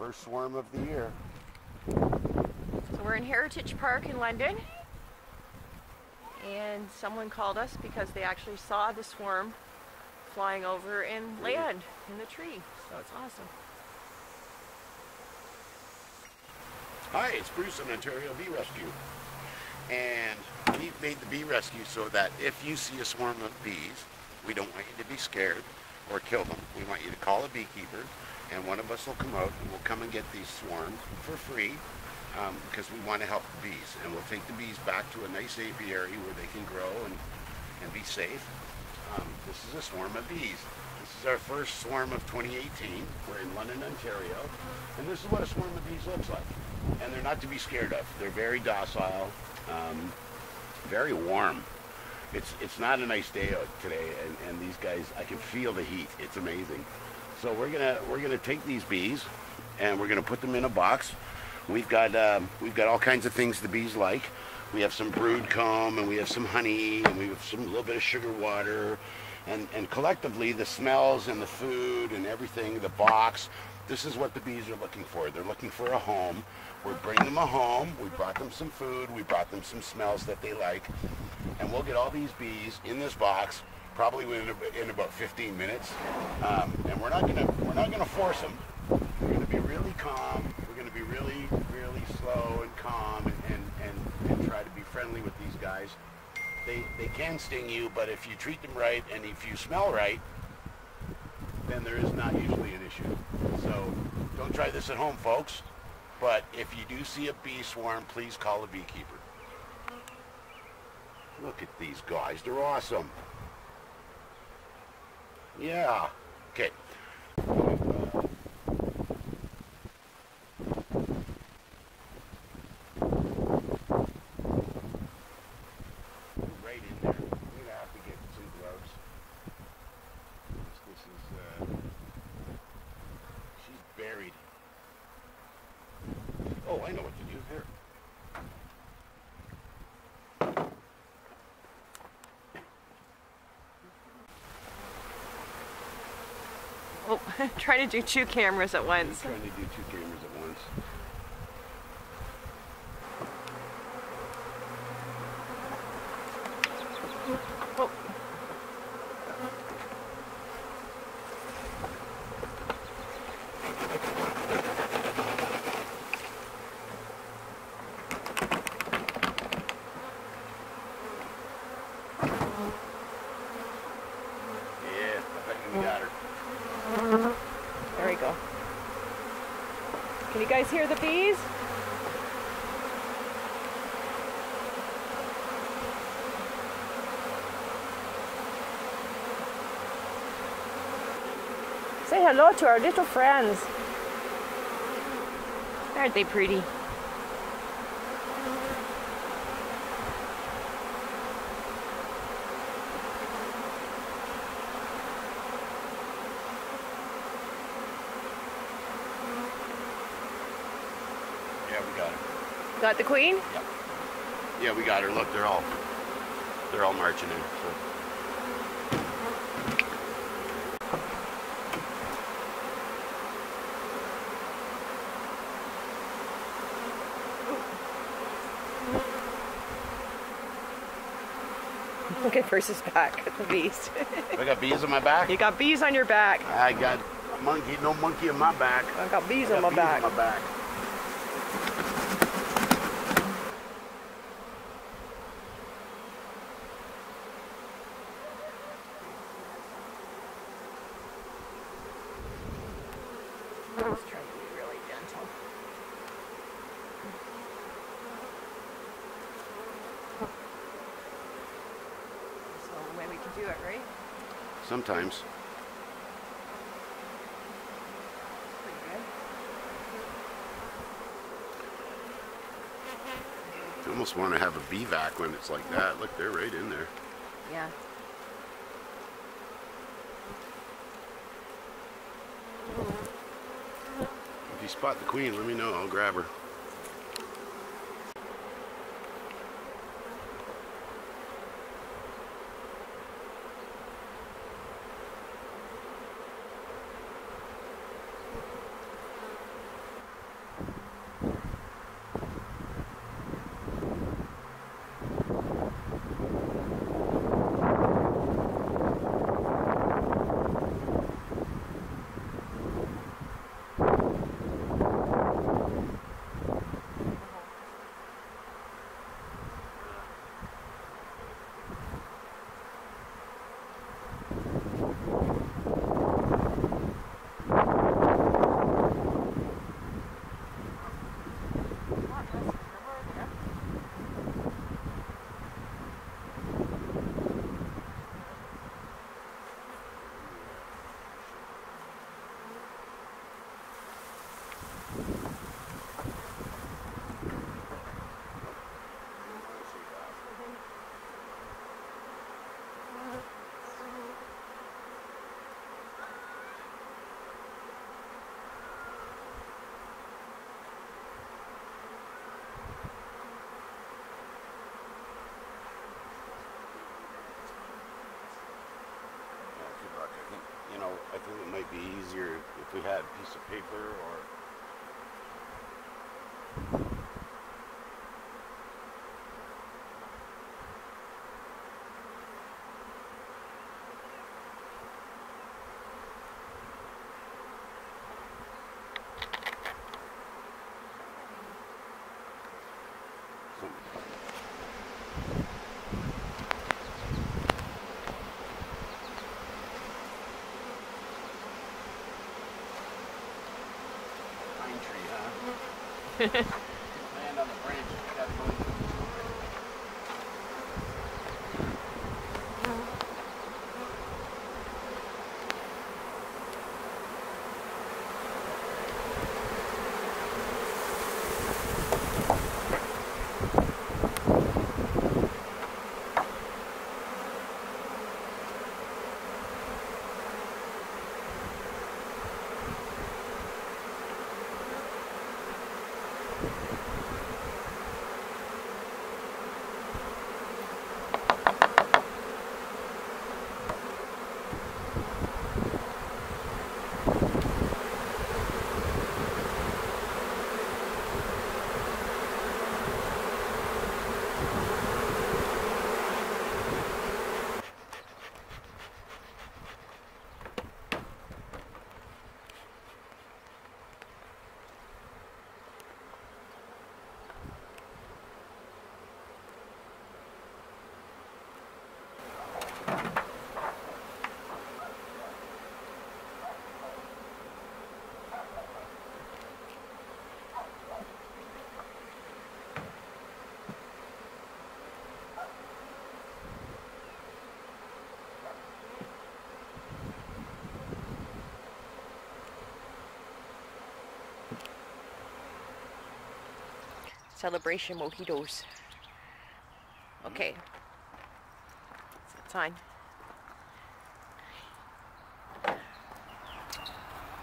First swarm of the year. So we're in Heritage Park in London, and someone called us because they actually saw the swarm flying over and land in the tree. So it's awesome. Hi, it's Bruce in Ontario Bee Rescue. And we've made the bee rescue so that if you see a swarm of bees, we don't want you to be scared or kill them. We want you to call a beekeeper, and one of us will come out and we'll come and get these swarms for free, because we want to help the bees. And we'll take the bees back to a nice apiary where they can grow and be safe. This is a swarm of bees. This is our first swarm of 2018. We're in London, Ontario, and this is what a swarm of bees looks like. And they're not to be scared of. They're very docile, very warm. It's not a nice day out today, and these guys, I can feel the heat. It's amazing. So we're gonna take these bees, and we're gonna put them in a box. We've got all kinds of things the bees like. We have some brood comb, and we have some honey, and we have some little bit of sugar water, and collectively the smells and the food and everything, the box. This is what the bees are looking for. They're looking for a home. We're bringing them a home. We brought them some food. We brought them some smells that they like, and we'll get all these bees in this box probably in about 15 minutes. And we're not gonna force them. We're gonna be really calm. We're gonna be really slow and calm, and try to be friendly with these guys. They can sting you, but if you treat them right and if you smell right, then there is not usually an issue. So don't try this at home, folks. But if you do see a bee swarm, please call a beekeeper. Look at these guys. They're awesome. Yeah. Okay. Right in there. We're gonna have to get some gloves. This is she's buried. Oh, I know what to do here. Oh, trying to do two cameras at once. I'm trying to do two cameras at once. Oh. Yeah, I bet we got her. There we go. Can you guys hear the bees? Say hello to our little friends. Aren't they pretty? Yeah, we got her. Got the queen? Yep. Yeah, we got her. Look, they're all marching in. So. Look at Bruce's back at the bees. I got bees on my back. You got bees on your back. I got no monkey on my back. I got bees on my back. On my back. Let's try to be really gentle. That's the only way we can do it, right? Sometimes. Pretty good. You almost want to have a bee vac when it's like that. Look, they're right in there. Yeah. If you spot the queen, let me know. I'll grab her. easier if we had a piece of paper or... Pine tree, huh? Land on the branch. You gotta go into the... Celebration mojitos. Okay. It's time.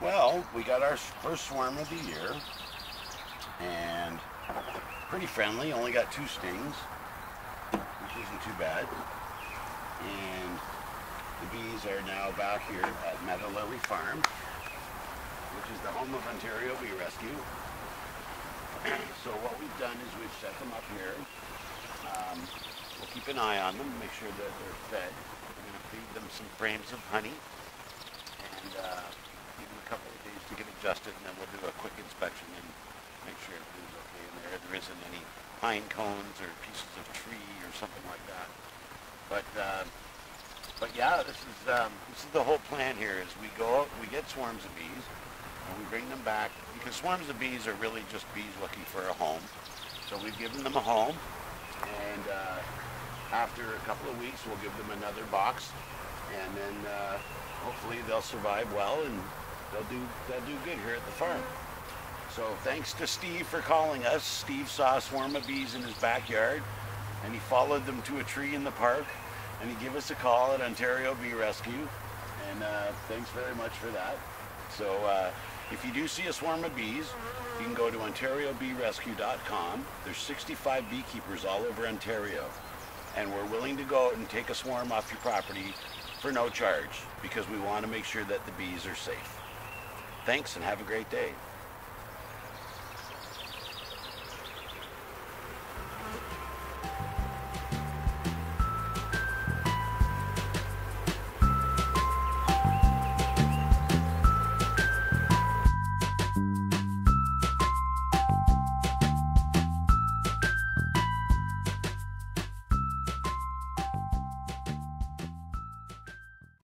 Well, we got our first swarm of the year, and pretty friendly, only got 2 stings, which isn't too bad. And the bees are now back here at Meadow Lily Farm, which is the home of Ontario Bee Rescue. So what we've done is we've set them up here. We'll keep an eye on them, make sure that they're fed. We're going to feed them some frames of honey, and give them a couple of days to get adjusted, and then we'll do a quick inspection and make sure everything's okay in there. There isn't any pine cones or pieces of tree or something like that. But yeah, this is the whole plan here. Is we go out, we get swarms of bees, and we bring them back, because swarms of bees are really just bees looking for a home. So we've given them a home, and after a couple of weeks we'll give them another box, and then hopefully they'll survive well, and they'll do good here at the farm. So thanks to Steve for calling us. Steve saw a swarm of bees in his backyard, and he followed them to a tree in the park, and he gave us a call at Ontario Bee Rescue, and thanks very much for that. So if you do see a swarm of bees, you can go to OntarioBeeRescue.com. There's 65 beekeepers all over Ontario, and we're willing to go out and take a swarm off your property for no charge, because we want to make sure that the bees are safe. Thanks, and have a great day.